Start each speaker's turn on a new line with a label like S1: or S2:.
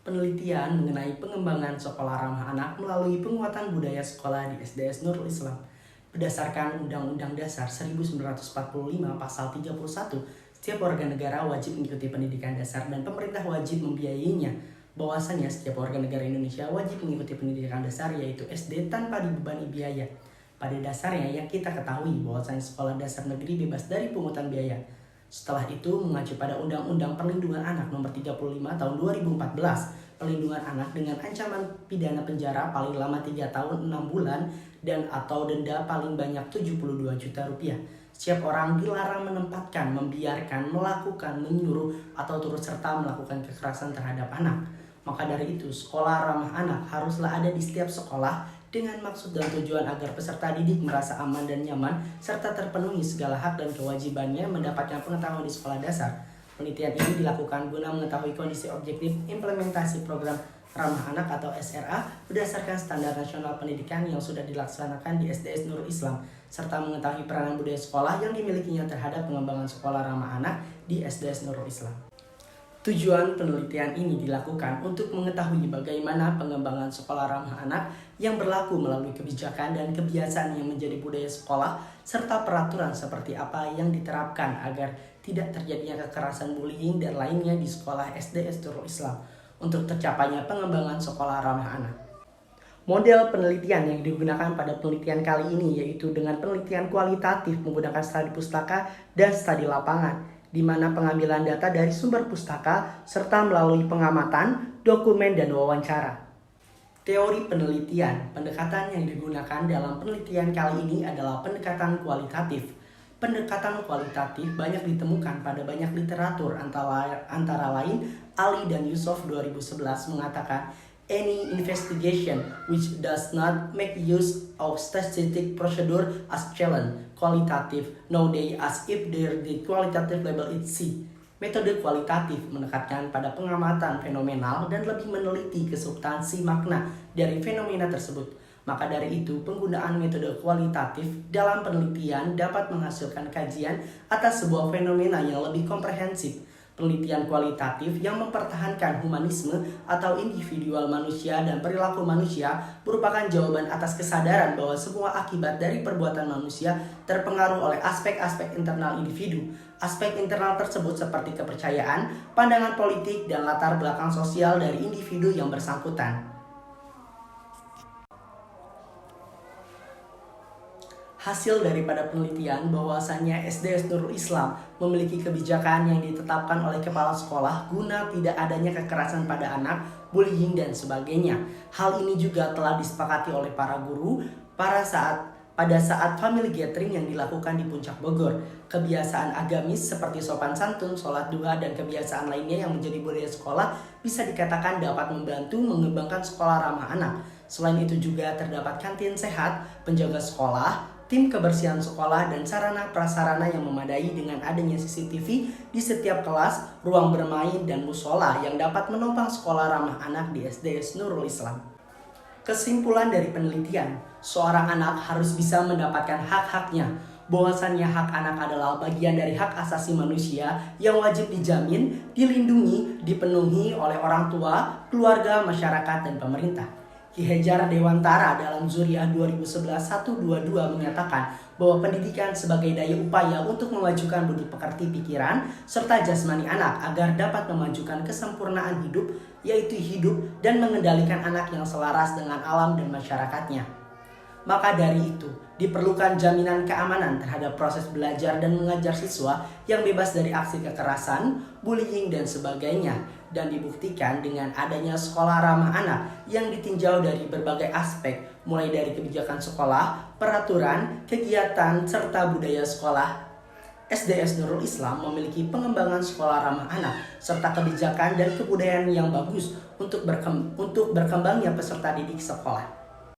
S1: penelitian mengenai pengembangan sekolah ramah anak melalui penguatan budaya sekolah di SDS Nurul Islam. Berdasarkan Undang-Undang Dasar 1945 Pasal 31, setiap warga negara wajib mengikuti pendidikan dasar dan pemerintah wajib membiayainya. Bahwasanya setiap warga negara Indonesia wajib mengikuti pendidikan dasar yaitu SD tanpa dibebani biaya. Pada dasarnya yang kita ketahui bahwasanya sekolah dasar negeri bebas dari pungutan biaya. Setelah itu mengacu pada Undang-Undang Perlindungan Anak Nomor 35 Tahun 2014, perlindungan anak dengan ancaman pidana penjara paling lama 3 tahun 6 bulan dan atau denda paling banyak 72 juta rupiah. Setiap orang dilarang menempatkan, membiarkan, melakukan, menyuruh atau turut serta melakukan kekerasan terhadap anak. Maka dari itu, sekolah ramah anak haruslah ada di setiap sekolah dengan maksud dan tujuan agar peserta didik merasa aman dan nyaman serta terpenuhi segala hak dan kewajibannya mendapatkan pengetahuan di sekolah dasar. Penelitian ini dilakukan guna mengetahui kondisi objektif implementasi program ramah anak atau SRA berdasarkan standar nasional pendidikan yang sudah dilaksanakan di SDS Nurul Islam serta mengetahui peranan budaya sekolah yang dimilikinya terhadap pengembangan sekolah ramah anak di SDS Nurul Islam. Tujuan penelitian ini dilakukan untuk mengetahui bagaimana pengembangan sekolah ramah anak yang berlaku melalui kebijakan dan kebiasaan yang menjadi budaya sekolah serta peraturan seperti apa yang diterapkan agar tidak terjadinya kekerasan, bullying, dan lainnya di sekolah SDS Nurul Islam untuk tercapainya pengembangan sekolah ramah anak. Model penelitian yang digunakan pada penelitian kali ini yaitu dengan penelitian kualitatif menggunakan studi pustaka dan studi lapangan, di mana pengambilan data dari sumber pustaka serta melalui pengamatan, dokumen, dan wawancara. Teori penelitian, pendekatan yang digunakan dalam penelitian kali ini adalah pendekatan kualitatif. Pendekatan kualitatif banyak ditemukan pada banyak literatur antara lain Ali dan Yusuf 2011 mengatakan any investigation which does not make use of statistic procedure as challenge qualitative nowadays as if the qualitative level is C. Metode kualitatif menekatkan pada pengamatan fenomenal dan lebih meneliti ke substansi makna dari fenomena tersebut. Maka dari itu, penggunaan metode kualitatif dalam penelitian dapat menghasilkan kajian atas sebuah fenomena yang lebih komprehensif. Penelitian kualitatif yang mempertahankan humanisme atau individual manusia dan perilaku manusia merupakan jawaban atas kesadaran bahwa semua akibat dari perbuatan manusia terpengaruh oleh aspek-aspek internal individu. Aspek internal tersebut seperti kepercayaan, pandangan politik, dan latar belakang sosial dari individu yang bersangkutan. Hasil daripada penelitian bahwasannya SDS Nurul Islam memiliki kebijakan yang ditetapkan oleh kepala sekolah guna tidak adanya kekerasan pada anak, bullying, dan sebagainya. Hal ini juga telah disepakati oleh para guru pada saat family gathering yang dilakukan di Puncak Bogor. Kebiasaan agamis seperti sopan santun, sholat duha, dan kebiasaan lainnya yang menjadi budaya sekolah bisa dikatakan dapat membantu mengembangkan sekolah ramah anak. Selain itu juga terdapat kantin sehat, penjaga sekolah, tim kebersihan sekolah, dan sarana prasarana yang memadai dengan adanya CCTV di setiap kelas, ruang bermain, dan musola yang dapat menopang sekolah ramah anak di SDS Nurul Islam. Kesimpulan dari penelitian, seorang anak harus bisa mendapatkan hak-haknya. Bahwasannya hak anak adalah bagian dari hak asasi manusia yang wajib dijamin, dilindungi, dipenuhi oleh orang tua, keluarga, masyarakat, dan pemerintah. Ki Hajar Dewantara dalam Zuriah 2011-122 menyatakan bahwa pendidikan sebagai daya upaya untuk memajukan budi pekerti pikiran serta jasmani anak agar dapat memajukan kesempurnaan hidup, yaitu hidup dan mengendalikan anak yang selaras dengan alam dan masyarakatnya. Maka dari itu, diperlukan jaminan keamanan terhadap proses belajar dan mengajar siswa yang bebas dari aksi kekerasan, bullying, dan sebagainya, dan dibuktikan dengan adanya sekolah ramah anak yang ditinjau dari berbagai aspek, mulai dari kebijakan sekolah, peraturan, kegiatan, serta budaya sekolah. SDS Nurul Islam memiliki pengembangan sekolah ramah anak serta kebijakan dan kebudayaan yang bagus untuk berkembangnya peserta didik sekolah.